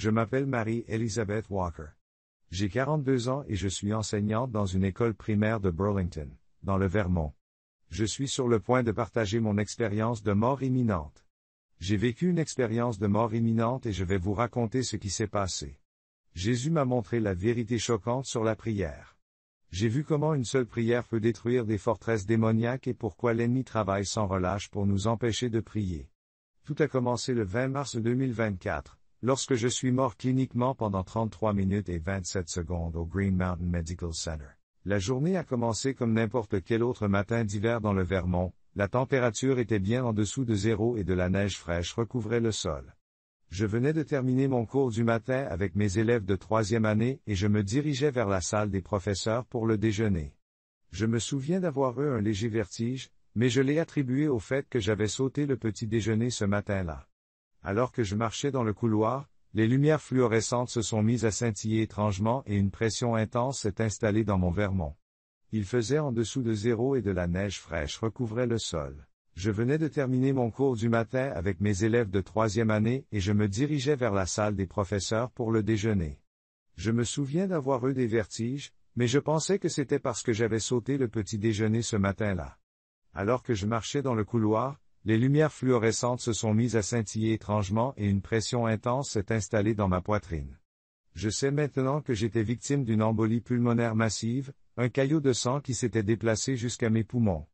Je m'appelle Marie-Elizabeth Walker. J'ai 42 ans et je suis enseignante dans une école primaire de Burlington, dans le Vermont. Je suis sur le point de partager mon expérience de mort imminente. J'ai vécu une expérience de mort imminente et je vais vous raconter ce qui s'est passé. Jésus m'a montré la vérité choquante sur la prière. J'ai vu comment une seule prière peut détruire des forteresses démoniaques et pourquoi l'ennemi travaille sans relâche pour nous empêcher de prier. Tout a commencé le 20 mars 2024, lorsque je suis mort cliniquement pendant 33 minutes et 27 secondes au Green Mountain Medical Center. La journée a commencé comme n'importe quel autre matin d'hiver dans le Vermont, la température était bien en dessous de zéro et de la neige fraîche recouvrait le sol. Je venais de terminer mon cours du matin avec mes élèves de 3e année et je me dirigeais vers la salle des professeurs pour le déjeuner. Je me souviens d'avoir eu un léger vertige, mais je l'ai attribué au fait que j'avais sauté le petit déjeuner ce matin-là. Alors que je marchais dans le couloir, les lumières fluorescentes se sont mises à scintiller étrangement et une pression intense s'est installée dans mon Vermont. Il faisait en dessous de zéro et de la neige fraîche recouvrait le sol. Je venais de terminer mon cours du matin avec mes élèves de 3e année et je me dirigeais vers la salle des professeurs pour le déjeuner. Je me souviens d'avoir eu des vertiges, mais je pensais que c'était parce que j'avais sauté le petit déjeuner ce matin-là. Alors que je marchais dans le couloir, les lumières fluorescentes se sont mises à scintiller étrangement et une pression intense s'est installée dans ma poitrine. Je sais maintenant que j'étais victime d'une embolie pulmonaire massive, un caillot de sang qui s'était déplacé jusqu'à mes poumons.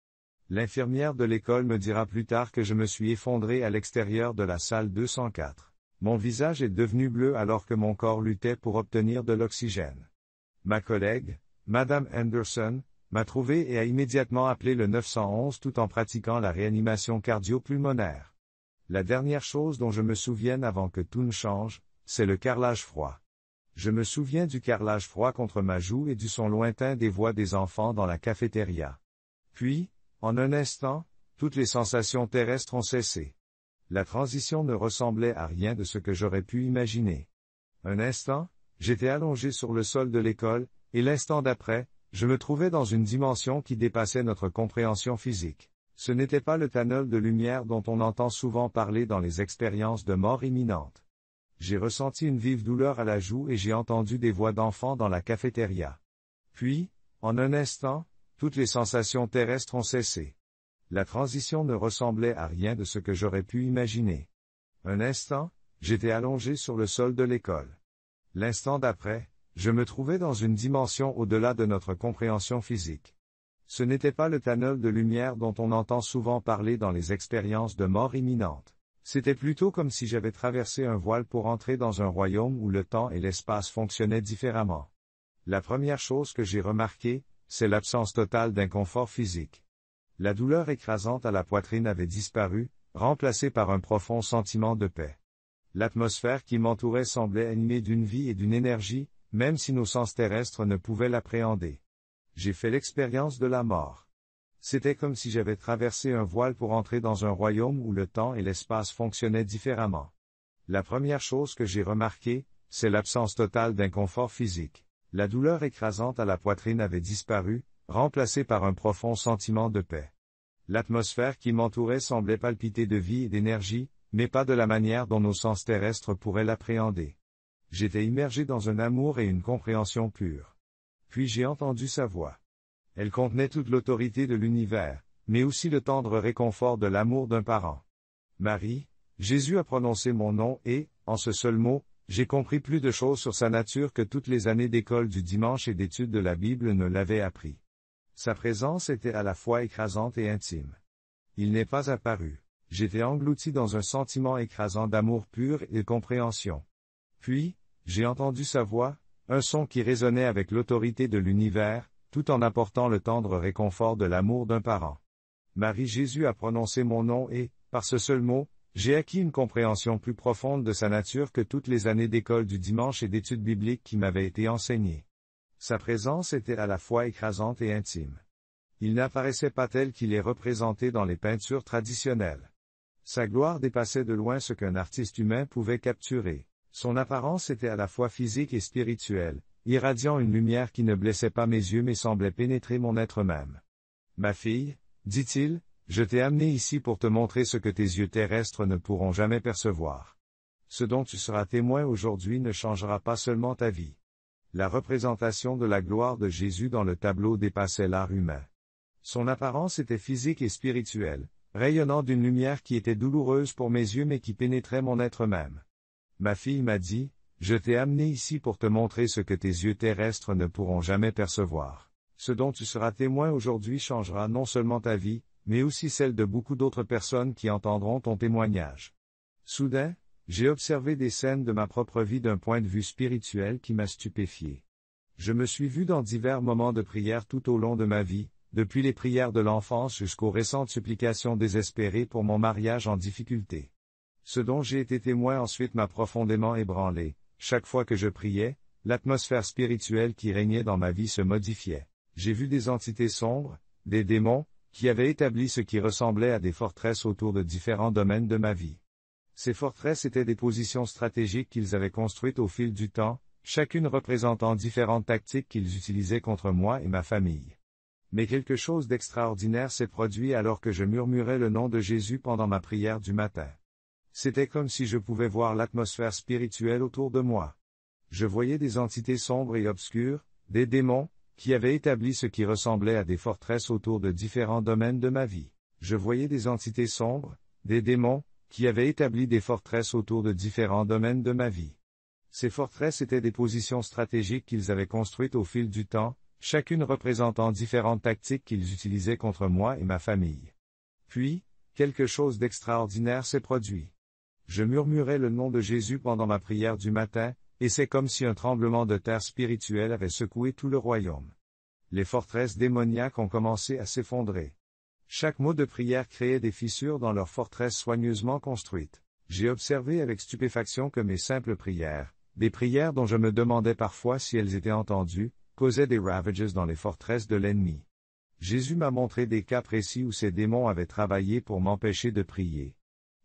L'infirmière de l'école me dira plus tard que je me suis effondré à l'extérieur de la salle 204. Mon visage est devenu bleu alors que mon corps luttait pour obtenir de l'oxygène. Ma collègue, Madame Anderson, m'a trouvé et a immédiatement appelé le 911 tout en pratiquant la réanimation cardio-pulmonaire. La dernière chose dont je me souvienne avant que tout ne change, c'est le carrelage froid. Je me souviens du carrelage froid contre ma joue et du son lointain des voix des enfants dans la cafétéria. Puis, en un instant, toutes les sensations terrestres ont cessé. La transition ne ressemblait à rien de ce que j'aurais pu imaginer. Un instant, j'étais allongé sur le sol de l'école, et l'instant d'après, je me trouvais dans une dimension qui dépassait notre compréhension physique. Ce n'était pas le tunnel de lumière dont on entend souvent parler dans les expériences de mort imminente. J'ai ressenti une vive douleur à la joue et j'ai entendu des voix d'enfants dans la cafétéria. Puis, en un instant, toutes les sensations terrestres ont cessé. La transition ne ressemblait à rien de ce que j'aurais pu imaginer. Un instant, j'étais allongé sur le sol de l'école. L'instant d'après, je me trouvais dans une dimension au-delà de notre compréhension physique. Ce n'était pas le tunnel de lumière dont on entend souvent parler dans les expériences de mort imminente. C'était plutôt comme si j'avais traversé un voile pour entrer dans un royaume où le temps et l'espace fonctionnaient différemment. La première chose que j'ai remarquée, c'est l'absence totale d'inconfort physique. La douleur écrasante à la poitrine avait disparu, remplacée par un profond sentiment de paix. L'atmosphère qui m'entourait semblait animée d'une vie et d'une énergie, même si nos sens terrestres ne pouvaient l'appréhender. J'ai fait l'expérience de la mort. C'était comme si j'avais traversé un voile pour entrer dans un royaume où le temps et l'espace fonctionnaient différemment. La première chose que j'ai remarquée, c'est l'absence totale d'inconfort physique. La douleur écrasante à la poitrine avait disparu, remplacée par un profond sentiment de paix. L'atmosphère qui m'entourait semblait palpiter de vie et d'énergie, mais pas de la manière dont nos sens terrestres pourraient l'appréhender. J'étais immergé dans un amour et une compréhension pure. Puis j'ai entendu sa voix. Elle contenait toute l'autorité de l'univers, mais aussi le tendre réconfort de l'amour d'un parent. Marie, Jésus a prononcé mon nom et, en ce seul mot, j'ai compris plus de choses sur sa nature que toutes les années d'école du dimanche et d'études de la Bible ne l'avaient appris. Sa présence était à la fois écrasante et intime. Il n'est pas apparu. J'étais englouti dans un sentiment écrasant d'amour pur et de compréhension. Puis, j'ai entendu sa voix, un son qui résonnait avec l'autorité de l'univers, tout en apportant le tendre réconfort de l'amour d'un parent. Marie Jésus a prononcé mon nom et, par ce seul mot, j'ai acquis une compréhension plus profonde de sa nature que toutes les années d'école du dimanche et d'études bibliques qui m'avaient été enseignées. Sa présence était à la fois écrasante et intime. Il n'apparaissait pas tel qu'il est représenté dans les peintures traditionnelles. Sa gloire dépassait de loin ce qu'un artiste humain pouvait capturer. Son apparence était à la fois physique et spirituelle, irradiant une lumière qui ne blessait pas mes yeux mais semblait pénétrer mon être même. Ma fille, dit-il, je t'ai amenée ici pour te montrer ce que tes yeux terrestres ne pourront jamais percevoir. Ce dont tu seras témoin aujourd'hui ne changera pas seulement ta vie. La représentation de la gloire de Jésus dans le tableau dépassait l'art humain. Son apparence était physique et spirituelle, rayonnant d'une lumière qui était douloureuse pour mes yeux mais qui pénétrait mon être même. Ma fille m'a dit, « Je t'ai amené ici pour te montrer ce que tes yeux terrestres ne pourront jamais percevoir. Ce dont tu seras témoin aujourd'hui changera non seulement ta vie, mais aussi celle de beaucoup d'autres personnes qui entendront ton témoignage. » Soudain, j'ai observé des scènes de ma propre vie d'un point de vue spirituel qui m'a stupéfié. Je me suis vu dans divers moments de prière tout au long de ma vie, depuis les prières de l'enfance jusqu'aux récentes supplications désespérées pour mon mariage en difficulté. Ce dont j'ai été témoin ensuite m'a profondément ébranlé. Chaque fois que je priais, l'atmosphère spirituelle qui régnait dans ma vie se modifiait. J'ai vu des entités sombres, des démons, qui avaient établi ce qui ressemblait à des forteresses autour de différents domaines de ma vie. Ces forteresses étaient des positions stratégiques qu'ils avaient construites au fil du temps, chacune représentant différentes tactiques qu'ils utilisaient contre moi et ma famille. Mais quelque chose d'extraordinaire s'est produit alors que je murmurais le nom de Jésus pendant ma prière du matin. C'était comme si je pouvais voir l'atmosphère spirituelle autour de moi. Je voyais des entités sombres et obscures, des démons, qui avaient établi ce qui ressemblait à des forteresses autour de différents domaines de ma vie. Je voyais des entités sombres, des démons, qui avaient établi des forteresses autour de différents domaines de ma vie. Ces forteresses étaient des positions stratégiques qu'ils avaient construites au fil du temps, chacune représentant différentes tactiques qu'ils utilisaient contre moi et ma famille. Puis, quelque chose d'extraordinaire s'est produit. Je murmurais le nom de Jésus pendant ma prière du matin, et c'est comme si un tremblement de terre spirituel avait secoué tout le royaume. Les forteresses démoniaques ont commencé à s'effondrer. Chaque mot de prière créait des fissures dans leurs forteresses soigneusement construites. J'ai observé avec stupéfaction que mes simples prières, des prières dont je me demandais parfois si elles étaient entendues, causaient des ravages dans les forteresses de l'ennemi. Jésus m'a montré des cas précis où ces démons avaient travaillé pour m'empêcher de prier.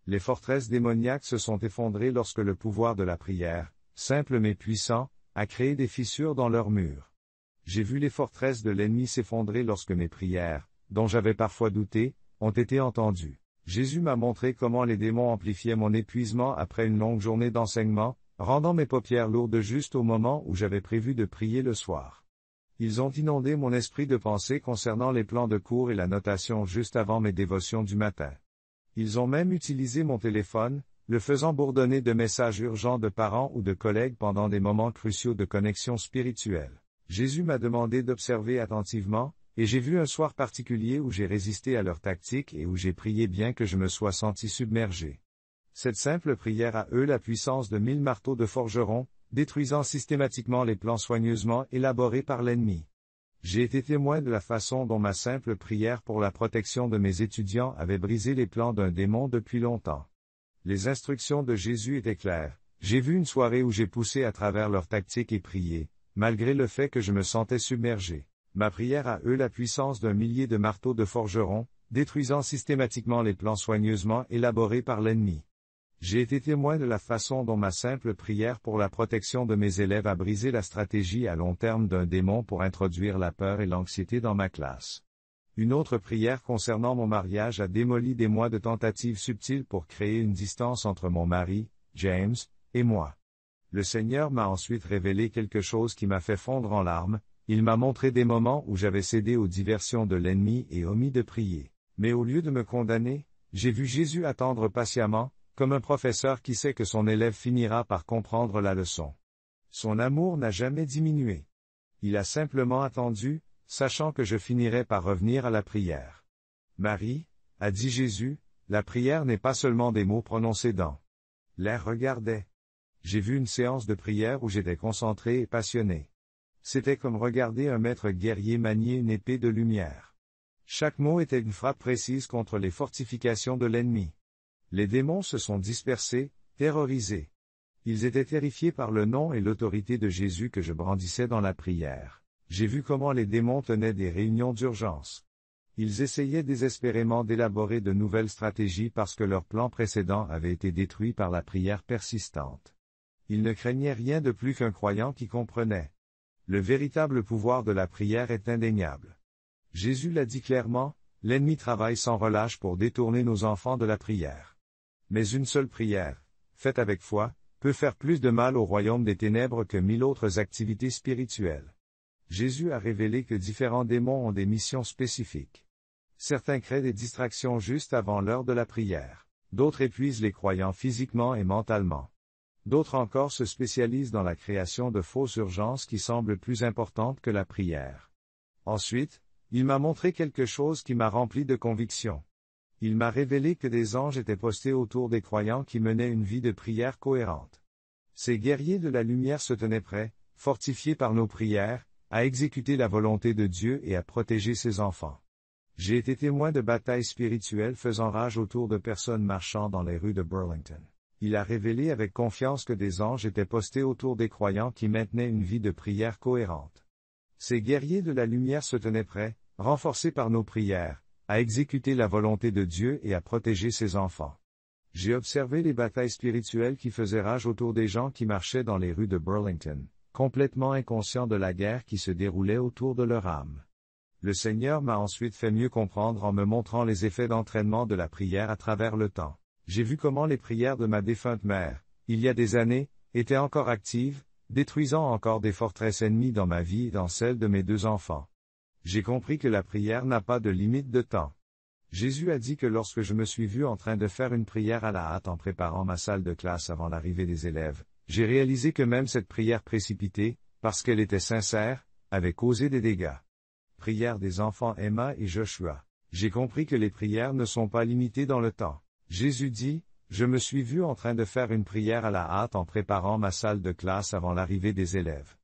Les forteresses démoniaques se sont effondrées lorsque le pouvoir de la prière, simple mais puissant, a créé des fissures dans leurs murs. J'ai vu les forteresses de l'ennemi s'effondrer lorsque mes prières, dont j'avais parfois douté, ont été entendues. Jésus m'a montré comment les démons amplifiaient mon épuisement après une longue journée d'enseignement, rendant mes paupières lourdes juste au moment où j'avais prévu de prier le soir. Ils ont inondé mon esprit de pensée concernant les plans de cours et la notation juste avant mes dévotions du matin. Ils ont même utilisé mon téléphone, le faisant bourdonner de messages urgents de parents ou de collègues pendant des moments cruciaux de connexion spirituelle. Jésus m'a demandé d'observer attentivement, et j'ai vu un soir particulier où j'ai résisté à leurs tactiques et où j'ai prié bien que je me sois senti submergé. Cette simple prière a eu la puissance de 1000 marteaux de forgeron, détruisant systématiquement les plans soigneusement élaborés par l'ennemi. J'ai été témoin de la façon dont ma simple prière pour la protection de mes étudiants avait brisé les plans d'un démon depuis longtemps. Les instructions de Jésus étaient claires. J'ai vu une soirée où j'ai poussé à travers leurs tactiques et prié, malgré le fait que je me sentais submergé. Ma prière a eu la puissance d'un millier de marteaux de forgeron, détruisant systématiquement les plans soigneusement élaborés par l'ennemi. J'ai été témoin de la façon dont ma simple prière pour la protection de mes élèves a brisé la stratégie à long terme d'un démon pour introduire la peur et l'anxiété dans ma classe. Une autre prière concernant mon mariage a démoli des mois de tentatives subtiles pour créer une distance entre mon mari, James, et moi. Le Seigneur m'a ensuite révélé quelque chose qui m'a fait fondre en larmes. Il m'a montré des moments où j'avais cédé aux diversions de l'ennemi et omis de prier. Mais au lieu de me condamner, j'ai vu Jésus attendre patiemment, comme un professeur qui sait que son élève finira par comprendre la leçon. Son amour n'a jamais diminué. Il a simplement attendu, sachant que je finirais par revenir à la prière. Marie, a dit Jésus, la prière n'est pas seulement des mots prononcés dans l'air regardait. J'ai vu une séance de prière où j'étais concentré et passionné. C'était comme regarder un maître guerrier manier une épée de lumière. Chaque mot était une frappe précise contre les fortifications de l'ennemi. Les démons se sont dispersés, terrorisés. Ils étaient terrifiés par le nom et l'autorité de Jésus que je brandissais dans la prière. J'ai vu comment les démons tenaient des réunions d'urgence. Ils essayaient désespérément d'élaborer de nouvelles stratégies parce que leur plan précédent avait été détruit par la prière persistante. Ils ne craignaient rien de plus qu'un croyant qui comprenait. Le véritable pouvoir de la prière est indéniable. Jésus l'a dit clairement, l'ennemi travaille sans relâche pour détourner nos enfants de la prière. Mais une seule prière, faite avec foi, peut faire plus de mal au royaume des ténèbres que 1000 autres activités spirituelles. Jésus a révélé que différents démons ont des missions spécifiques. Certains créent des distractions juste avant l'heure de la prière. D'autres épuisent les croyants physiquement et mentalement. D'autres encore se spécialisent dans la création de fausses urgences qui semblent plus importantes que la prière. Ensuite, il m'a montré quelque chose qui m'a rempli de conviction. Il m'a révélé que des anges étaient postés autour des croyants qui menaient une vie de prière cohérente. Ces guerriers de la lumière se tenaient prêts, fortifiés par nos prières, à exécuter la volonté de Dieu et à protéger ses enfants. J'ai été témoin de batailles spirituelles faisant rage autour de personnes marchant dans les rues de Burlington. Il a révélé avec confiance que des anges étaient postés autour des croyants qui maintenaient une vie de prière cohérente. Ces guerriers de la lumière se tenaient prêts, renforcés par nos prières, à exécuter la volonté de Dieu et à protéger ses enfants. J'ai observé les batailles spirituelles qui faisaient rage autour des gens qui marchaient dans les rues de Burlington, complètement inconscients de la guerre qui se déroulait autour de leur âme. Le Seigneur m'a ensuite fait mieux comprendre en me montrant les effets d'entraînement de la prière à travers le temps. J'ai vu comment les prières de ma défunte mère, il y a des années, étaient encore actives, détruisant encore des forteresses ennemies dans ma vie et dans celle de mes 2 enfants. J'ai compris que la prière n'a pas de limite de temps. Jésus a dit que lorsque je me suis vu en train de faire une prière à la hâte en préparant ma salle de classe avant l'arrivée des élèves, j'ai réalisé que même cette prière précipitée, parce qu'elle était sincère, avait causé des dégâts. Prière des enfants Emma et Joshua. J'ai compris que les prières ne sont pas limitées dans le temps. Jésus dit, « Je me suis vu en train de faire une prière à la hâte en préparant ma salle de classe avant l'arrivée des élèves. »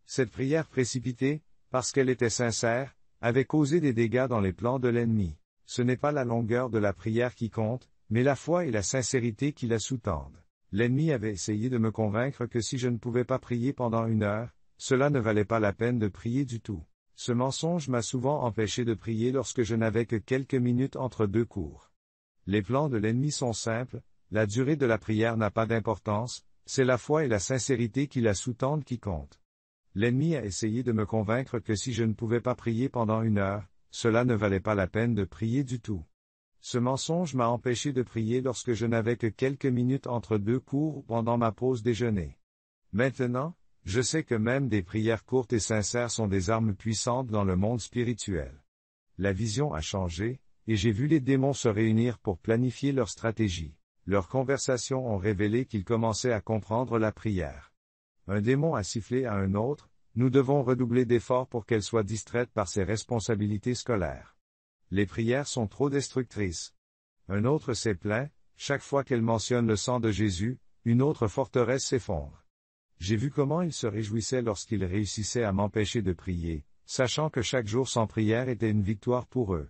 Cette prière précipitée, parce qu'elle était sincère, avait causé des dégâts dans les plans de l'ennemi. Ce n'est pas la longueur de la prière qui compte, mais la foi et la sincérité qui la sous-tendent. L'ennemi avait essayé de me convaincre que si je ne pouvais pas prier pendant 1 heure, cela ne valait pas la peine de prier du tout. Ce mensonge m'a souvent empêché de prier lorsque je n'avais que quelques minutes entre 2 cours. Les plans de l'ennemi sont simples, la durée de la prière n'a pas d'importance, c'est la foi et la sincérité qui la sous-tendent qui comptent. L'ennemi a essayé de me convaincre que si je ne pouvais pas prier pendant 1 heure, cela ne valait pas la peine de prier du tout. Ce mensonge m'a empêché de prier lorsque je n'avais que quelques minutes entre 2 cours ou pendant ma pause déjeuner. Maintenant, je sais que même des prières courtes et sincères sont des armes puissantes dans le monde spirituel. La vision a changé, et j'ai vu les démons se réunir pour planifier leur stratégie. Leurs conversations ont révélé qu'ils commençaient à comprendre la prière. Un démon a sifflé à un autre, nous devons redoubler d'efforts pour qu'elle soit distraite par ses responsabilités scolaires. Les prières sont trop destructrices. Un autre s'est plaint, chaque fois qu'elle mentionne le sang de Jésus, une autre forteresse s'effondre. J'ai vu comment ils se réjouissaient lorsqu'ils réussissaient à m'empêcher de prier, sachant que chaque jour sans prière était une victoire pour eux.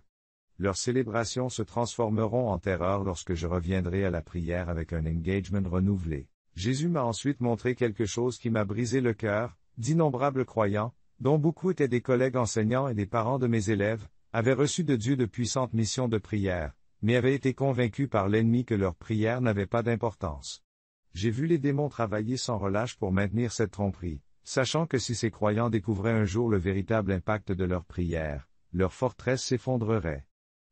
Leurs célébrations se transformeront en terreur lorsque je reviendrai à la prière avec un engagement renouvelé. Jésus m'a ensuite montré quelque chose qui m'a brisé le cœur, d'innombrables croyants, dont beaucoup étaient des collègues enseignants et des parents de mes élèves, avaient reçu de Dieu de puissantes missions de prière, mais avaient été convaincus par l'ennemi que leur prière n'avait pas d'importance. J'ai vu les démons travailler sans relâche pour maintenir cette tromperie, sachant que si ces croyants découvraient un jour le véritable impact de leur prière, leur forteresse s'effondrerait.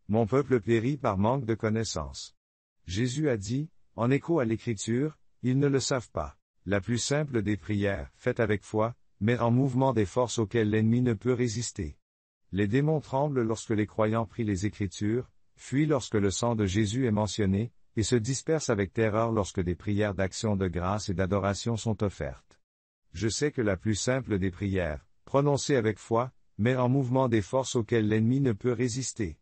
Mon peuple périt par manque de connaissance. Jésus a dit, en écho à l'Écriture, ils ne le savent pas. La plus simple des prières, faite avec foi, met en mouvement des forces auxquelles l'ennemi ne peut résister. Les démons tremblent lorsque les croyants prient les Écritures, fuient lorsque le sang de Jésus est mentionné, et se dispersent avec terreur lorsque des prières d'action de grâce et d'adoration sont offertes. Je sais que la plus simple des prières, prononcée avec foi, met en mouvement des forces auxquelles l'ennemi ne peut résister.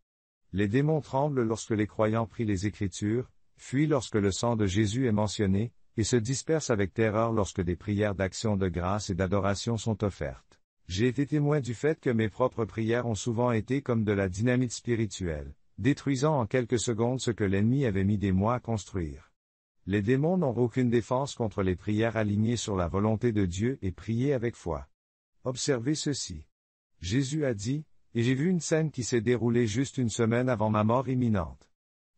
Les démons tremblent lorsque les croyants prient les Écritures, fuient lorsque le sang de Jésus est mentionné, et se dispersent avec terreur lorsque des prières d'action de grâce et d'adoration sont offertes. J'ai été témoin du fait que mes propres prières ont souvent été comme de la dynamite spirituelle, détruisant en quelques secondes ce que l'ennemi avait mis des mois à construire. Les démons n'ont aucune défense contre les prières alignées sur la volonté de Dieu et priées avec foi. Observez ceci. Jésus a dit, et j'ai vu une scène qui s'est déroulée juste 1 semaine avant ma mort imminente.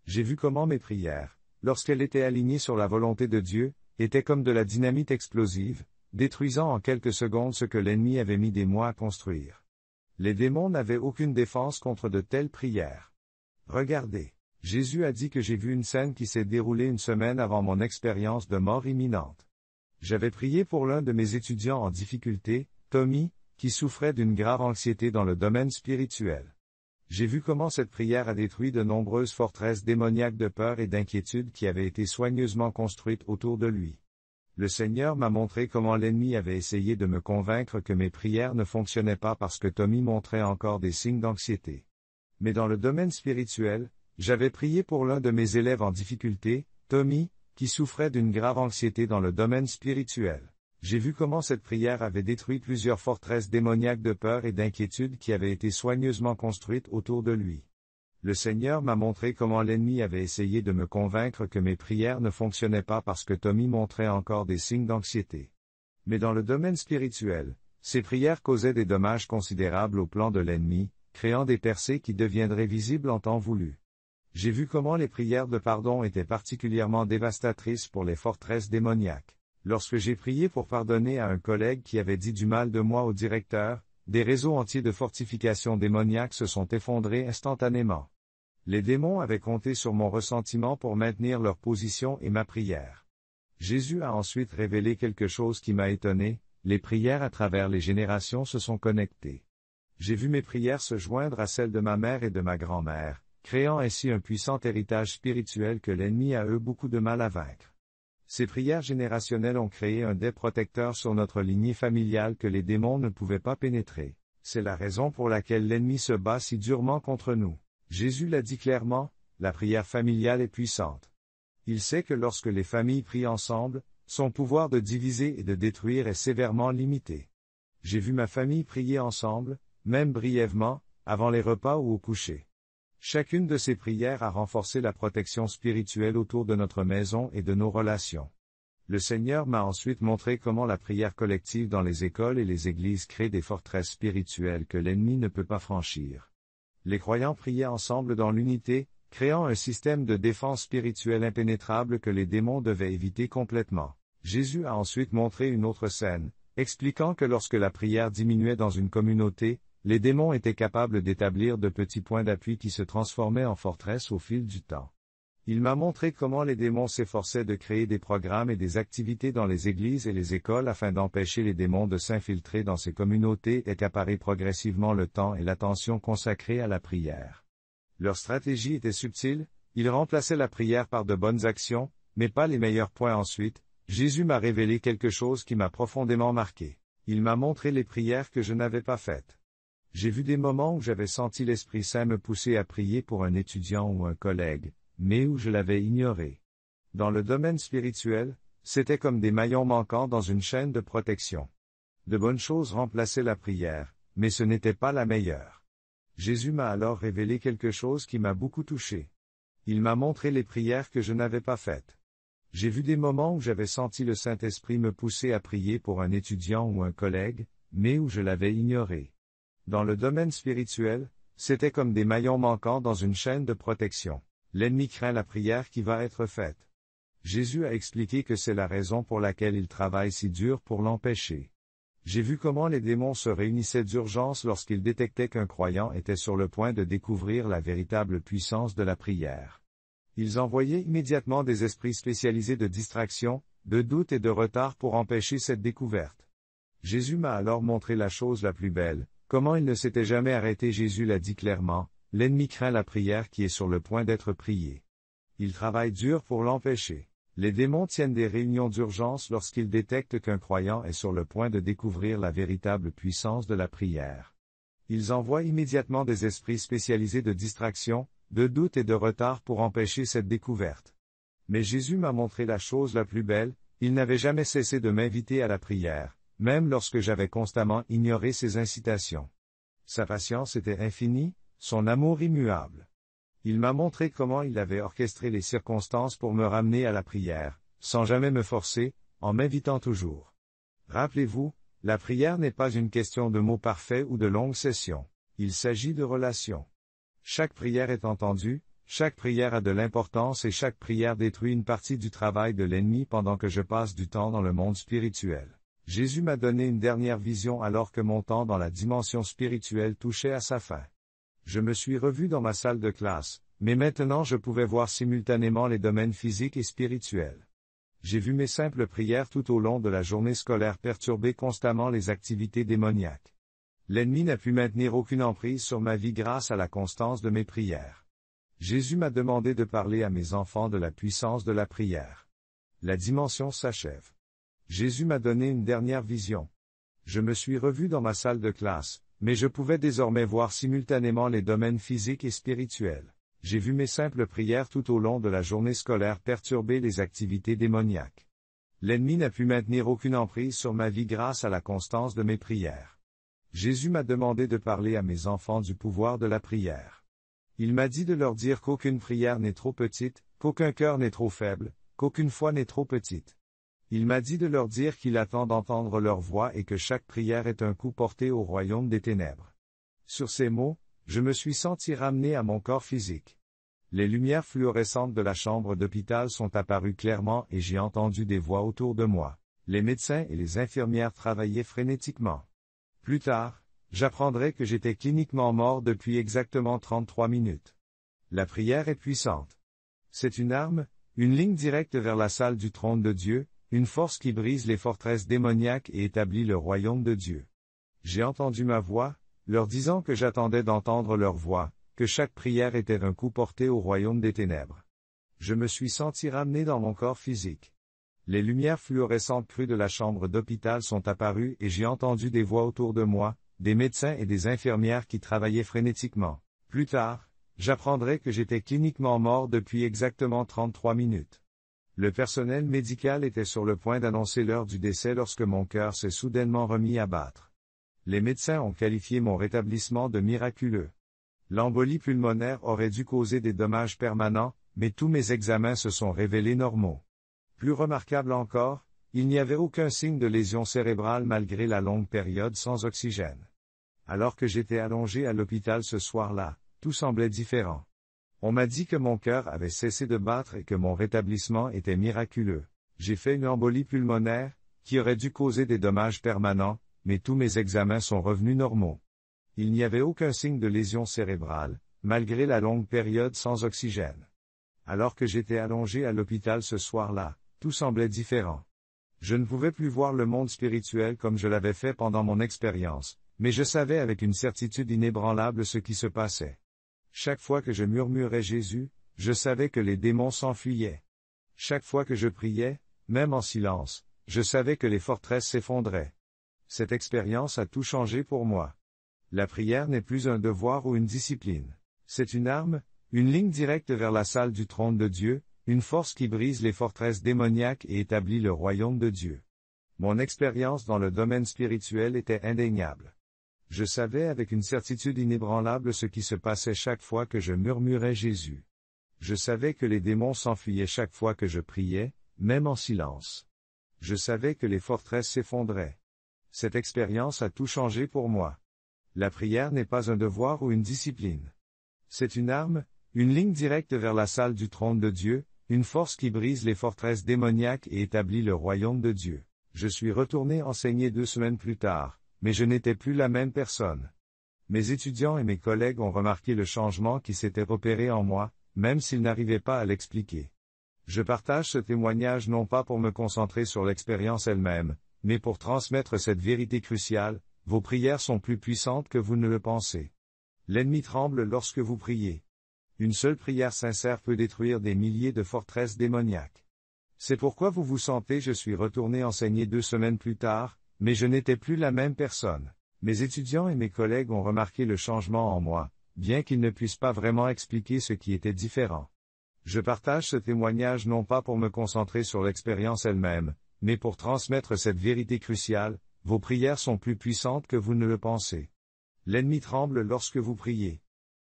J'ai vu comment mes prières, lorsqu'elles étaient alignées sur la volonté de Dieu, étaient comme de la dynamite explosive, détruisant en quelques secondes ce que l'ennemi avait mis des mois à construire. Les démons n'avaient aucune défense contre de telles prières. Regardez. Jésus a dit que j'ai vu une scène qui s'est déroulée une semaine avant mon expérience de mort imminente. J'avais prié pour l'un de mes étudiants en difficulté, Tommy, qui souffrait d'une grave anxiété dans le domaine spirituel. J'ai vu comment cette prière a détruit de nombreuses forteresses démoniaques de peur et d'inquiétude qui avaient été soigneusement construites autour de lui. Le Seigneur m'a montré comment l'ennemi avait essayé de me convaincre que mes prières ne fonctionnaient pas parce que Tommy montrait encore des signes d'anxiété. Mais dans le domaine spirituel, j'avais prié pour l'un de mes élèves en difficulté, Tommy, qui souffrait d'une grave anxiété dans le domaine spirituel. J'ai vu comment cette prière avait détruit plusieurs forteresses démoniaques de peur et d'inquiétude qui avaient été soigneusement construites autour de lui. Le Seigneur m'a montré comment l'ennemi avait essayé de me convaincre que mes prières ne fonctionnaient pas parce que Tommy montrait encore des signes d'anxiété. Mais dans le domaine spirituel, ces prières causaient des dommages considérables au plan de l'ennemi, créant des percées qui deviendraient visibles en temps voulu. J'ai vu comment les prières de pardon étaient particulièrement dévastatrices pour les forteresses démoniaques. Lorsque j'ai prié pour pardonner à un collègue qui avait dit du mal de moi au directeur, des réseaux entiers de fortifications démoniaques se sont effondrés instantanément. Les démons avaient compté sur mon ressentiment pour maintenir leur position et ma prière. Jésus a ensuite révélé quelque chose qui m'a étonné, les prières à travers les générations se sont connectées. J'ai vu mes prières se joindre à celles de ma mère et de ma grand-mère, créant ainsi un puissant héritage spirituel que l'ennemi a eu beaucoup de mal à vaincre. Ces prières générationnelles ont créé un dais protecteur sur notre lignée familiale que les démons ne pouvaient pas pénétrer. C'est la raison pour laquelle l'ennemi se bat si durement contre nous. Jésus l'a dit clairement, la prière familiale est puissante. Il sait que lorsque les familles prient ensemble, son pouvoir de diviser et de détruire est sévèrement limité. J'ai vu ma famille prier ensemble, même brièvement, avant les repas ou au coucher. Chacune de ces prières a renforcé la protection spirituelle autour de notre maison et de nos relations. Le Seigneur m'a ensuite montré comment la prière collective dans les écoles et les églises crée des forteresses spirituelles que l'ennemi ne peut pas franchir. Les croyants priaient ensemble dans l'unité, créant un système de défense spirituelle impénétrable que les démons devaient éviter complètement. Jésus a ensuite montré une autre scène, expliquant que lorsque la prière diminuait dans une communauté, les démons étaient capables d'établir de petits points d'appui qui se transformaient en forteresses au fil du temps. Il m'a montré comment les démons s'efforçaient de créer des programmes et des activités dans les églises et les écoles afin d'empêcher les démons de s'infiltrer dans ces communautés et qu'apparaît progressivement le temps et l'attention consacrée à la prière. Leur stratégie était subtile, ils remplaçaient la prière par de bonnes actions, mais pas les meilleurs points ensuite. Jésus m'a révélé quelque chose qui m'a profondément marqué. Il m'a montré les prières que je n'avais pas faites. J'ai vu des moments où j'avais senti l'Esprit Saint me pousser à prier pour un étudiant ou un collègue, mais où je l'avais ignoré. Dans le domaine spirituel, c'était comme des maillons manquants dans une chaîne de protection. De bonnes choses remplaçaient la prière, mais ce n'était pas la meilleure. Jésus m'a alors révélé quelque chose qui m'a beaucoup touché. Il m'a montré les prières que je n'avais pas faites. J'ai vu des moments où j'avais senti le Saint-Esprit me pousser à prier pour un étudiant ou un collègue, mais où je l'avais ignoré. Dans le domaine spirituel, c'était comme des maillons manquants dans une chaîne de protection. L'ennemi craint la prière qui va être faite. Jésus a expliqué que c'est la raison pour laquelle il travaille si dur pour l'empêcher. J'ai vu comment les démons se réunissaient d'urgence lorsqu'ils détectaient qu'un croyant était sur le point de découvrir la véritable puissance de la prière. Ils envoyaient immédiatement des esprits spécialisés de distraction, de doute et de retard pour empêcher cette découverte. Jésus m'a alors montré la chose la plus belle. Comment il ne s'était jamais arrêté. Jésus l'a dit clairement, l'ennemi craint la prière qui est sur le point d'être priée. Il travaille dur pour l'empêcher. Les démons tiennent des réunions d'urgence lorsqu'ils détectent qu'un croyant est sur le point de découvrir la véritable puissance de la prière. Ils envoient immédiatement des esprits spécialisés de distraction, de doute et de retard pour empêcher cette découverte. Mais Jésus m'a montré la chose la plus belle, il n'avait jamais cessé de m'inviter à la prière, même lorsque j'avais constamment ignoré ses incitations. Sa patience était infinie, son amour immuable. Il m'a montré comment il avait orchestré les circonstances pour me ramener à la prière, sans jamais me forcer, en m'invitant toujours. Rappelez-vous, la prière n'est pas une question de mots parfaits ou de longues sessions, il s'agit de relations. Chaque prière est entendue, chaque prière a de l'importance et chaque prière détruit une partie du travail de l'ennemi pendant que je passe du temps dans le monde spirituel. Jésus m'a donné une dernière vision alors que mon temps dans la dimension spirituelle touchait à sa fin. Je me suis revu dans ma salle de classe, mais maintenant je pouvais voir simultanément les domaines physiques et spirituels. J'ai vu mes simples prières tout au long de la journée scolaire perturber constamment les activités démoniaques. L'ennemi n'a pu maintenir aucune emprise sur ma vie grâce à la constance de mes prières. Jésus m'a demandé de parler à mes enfants de la puissance de la prière. La dimension s'achève. Jésus m'a donné une dernière vision. Je me suis revu dans ma salle de classe, mais je pouvais désormais voir simultanément les domaines physiques et spirituels. J'ai vu mes simples prières tout au long de la journée scolaire perturber les activités démoniaques. L'ennemi n'a pu maintenir aucune emprise sur ma vie grâce à la constance de mes prières. Jésus m'a demandé de parler à mes enfants du pouvoir de la prière. Il m'a dit de leur dire qu'aucune prière n'est trop petite, qu'aucun cœur n'est trop faible, qu'aucune foi n'est trop petite. Il m'a dit de leur dire qu'il attend d'entendre leur voix et que chaque prière est un coup porté au royaume des ténèbres. Sur ces mots, je me suis senti ramené à mon corps physique. Les lumières fluorescentes de la chambre d'hôpital sont apparues clairement et j'ai entendu des voix autour de moi. Les médecins et les infirmières travaillaient frénétiquement. Plus tard, j'apprendrai que j'étais cliniquement mort depuis exactement 33 minutes. La prière est puissante. C'est une arme, une ligne directe vers la salle du trône de Dieu, une force qui brise les forteresses démoniaques et établit le royaume de Dieu. J'ai entendu ma voix, leur disant que j'attendais d'entendre leur voix, que chaque prière était un coup porté au royaume des ténèbres. Je me suis senti ramené dans mon corps physique. Les lumières fluorescentes crues de la chambre d'hôpital sont apparues et j'ai entendu des voix autour de moi, des médecins et des infirmières qui travaillaient frénétiquement. Plus tard, j'apprendrai que j'étais cliniquement mort depuis exactement 33 minutes. Le personnel médical était sur le point d'annoncer l'heure du décès lorsque mon cœur s'est soudainement remis à battre. Les médecins ont qualifié mon rétablissement de miraculeux. L'embolie pulmonaire aurait dû causer des dommages permanents, mais tous mes examens se sont révélés normaux. Plus remarquable encore, il n'y avait aucun signe de lésion cérébrale malgré la longue période sans oxygène. Alors que j'étais allongé à l'hôpital ce soir-là, tout semblait différent. On m'a dit que mon cœur avait cessé de battre et que mon rétablissement était miraculeux. J'ai fait une embolie pulmonaire, qui aurait dû causer des dommages permanents, mais tous mes examens sont revenus normaux. Il n'y avait aucun signe de lésion cérébrale, malgré la longue période sans oxygène. Alors que j'étais allongé à l'hôpital ce soir-là, tout semblait différent. Je ne pouvais plus voir le monde spirituel comme je l'avais fait pendant mon expérience, mais je savais avec une certitude inébranlable ce qui se passait. Chaque fois que je murmurais Jésus, je savais que les démons s'enfuyaient. Chaque fois que je priais, même en silence, je savais que les forteresses s'effondraient. Cette expérience a tout changé pour moi. La prière n'est plus un devoir ou une discipline. C'est une arme, une ligne directe vers la salle du trône de Dieu, une force qui brise les forteresses démoniaques et établit le royaume de Dieu. Mon expérience dans le domaine spirituel était indéniable. Je savais avec une certitude inébranlable ce qui se passait chaque fois que je murmurais Jésus. Je savais que les démons s'enfuyaient chaque fois que je priais, même en silence. Je savais que les forteresses s'effondraient. Cette expérience a tout changé pour moi. La prière n'est pas un devoir ou une discipline. C'est une arme, une ligne directe vers la salle du trône de Dieu, une force qui brise les forteresses démoniaques et établit le royaume de Dieu. Je suis retourné enseigner 2 semaines plus tard, mais je n'étais plus la même personne. Mes étudiants et mes collègues ont remarqué le changement qui s'était opéré en moi, même s'ils n'arrivaient pas à l'expliquer. Je partage ce témoignage non pas pour me concentrer sur l'expérience elle-même, mais pour transmettre cette vérité cruciale: vos prières sont plus puissantes que vous ne le pensez. L'ennemi tremble lorsque vous priez. Une seule prière sincère peut détruire des milliers de forteresses démoniaques. C'est pourquoi vous vous sentez: je suis retourné enseigner 2 semaines plus tard, mais je n'étais plus la même personne. Mes étudiants et mes collègues ont remarqué le changement en moi, bien qu'ils ne puissent pas vraiment expliquer ce qui était différent. Je partage ce témoignage non pas pour me concentrer sur l'expérience elle-même, mais pour transmettre cette vérité cruciale: vos prières sont plus puissantes que vous ne le pensez. L'ennemi tremble lorsque vous priez.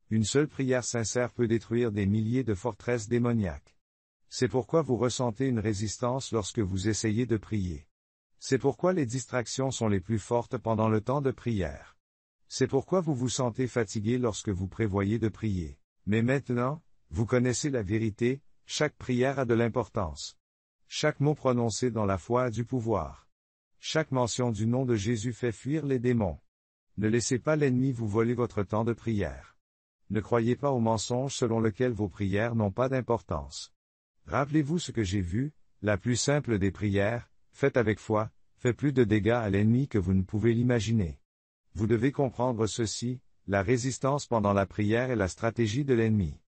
Une seule prière sincère peut détruire des milliers de forteresses démoniaques. C'est pourquoi vous ressentez une résistance lorsque vous essayez de prier. C'est pourquoi les distractions sont les plus fortes pendant le temps de prière. C'est pourquoi vous vous sentez fatigué lorsque vous prévoyez de prier. Mais maintenant, vous connaissez la vérité: chaque prière a de l'importance. Chaque mot prononcé dans la foi a du pouvoir. Chaque mention du nom de Jésus fait fuir les démons. Ne laissez pas l'ennemi vous voler votre temps de prière. Ne croyez pas au mensonge selon lequel vos prières n'ont pas d'importance. Rappelez-vous ce que j'ai vu, la plus simple des prières, faite avec foi, fait plus de dégâts à l'ennemi que vous ne pouvez l'imaginer. Vous devez comprendre ceci, la résistance pendant la prière est la stratégie de l'ennemi.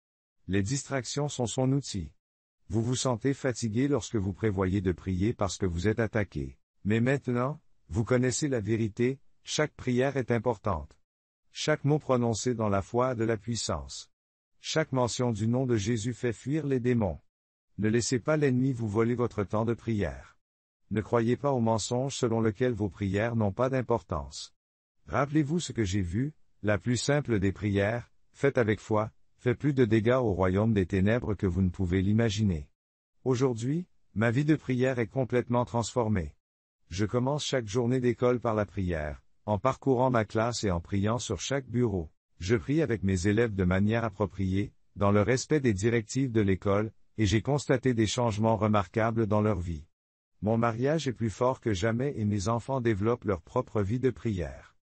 Les distractions sont son outil. Vous vous sentez fatigué lorsque vous prévoyez de prier parce que vous êtes attaqué. Mais maintenant, vous connaissez la vérité, chaque prière est importante. Chaque mot prononcé dans la foi a de la puissance. Chaque mention du nom de Jésus fait fuir les démons. Ne laissez pas l'ennemi vous voler votre temps de prière. Ne croyez pas au mensonge selon lequel vos prières n'ont pas d'importance. Rappelez-vous ce que j'ai vu, la plus simple des prières, faite avec foi, fait plus de dégâts au royaume des ténèbres que vous ne pouvez l'imaginer. Aujourd'hui, ma vie de prière est complètement transformée. Je commence chaque journée d'école par la prière, en parcourant ma classe et en priant sur chaque bureau. Je prie avec mes élèves de manière appropriée, dans le respect des directives de l'école, et j'ai constaté des changements remarquables dans leur vie. Mon mariage est plus fort que jamais et mes enfants développent leur propre vie de prière.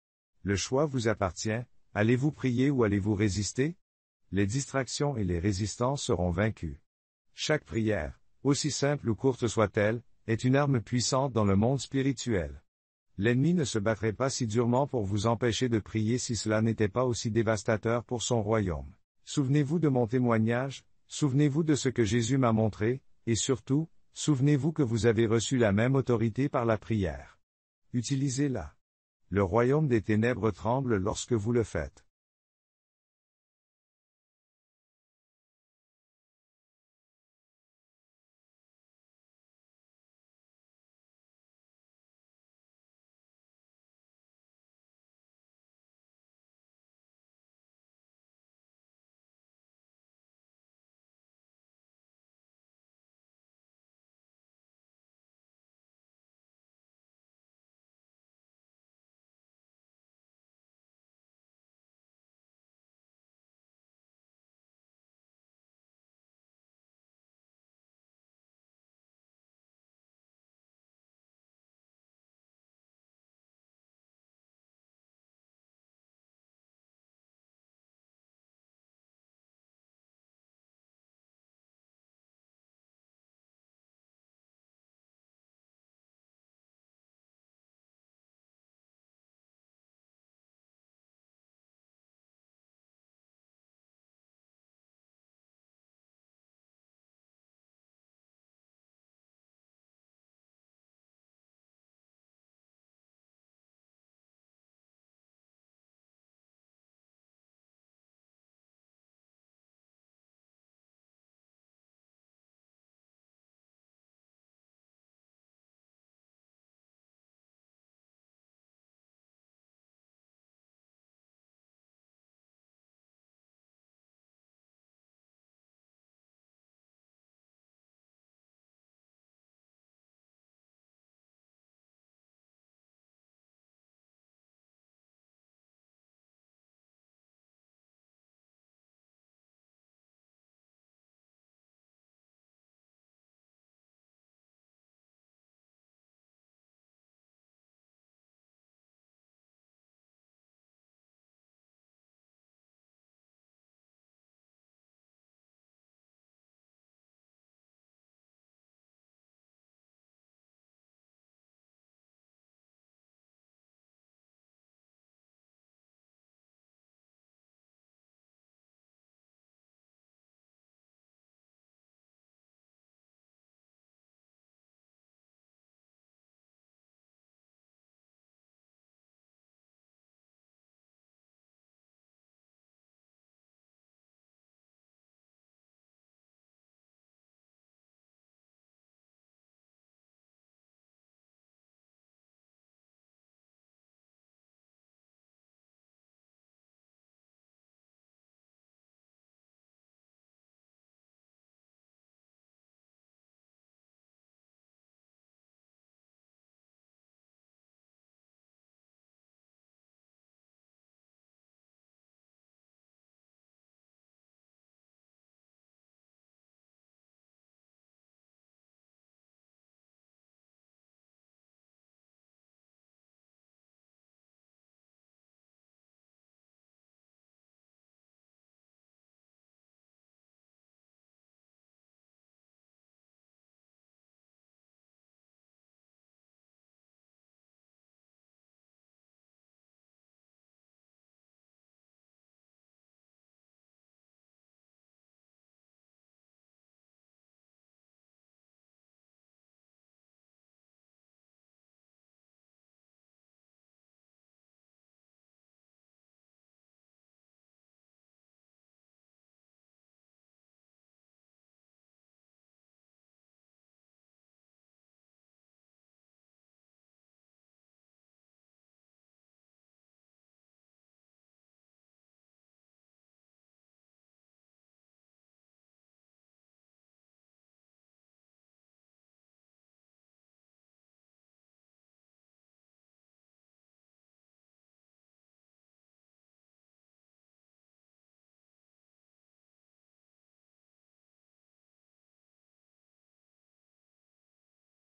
Le choix vous appartient, allez-vous prier ou allez-vous résister? Les distractions et les résistances seront vaincues. Chaque prière, aussi simple ou courte soit-elle, est une arme puissante dans le monde spirituel. L'ennemi ne se battrait pas si durement pour vous empêcher de prier si cela n'était pas aussi dévastateur pour son royaume. Souvenez-vous de mon témoignage, souvenez-vous de ce que Jésus m'a montré, et surtout, souvenez-vous que vous avez reçu la même autorité par la prière. Utilisez-la. Le royaume des ténèbres tremble lorsque vous le faites.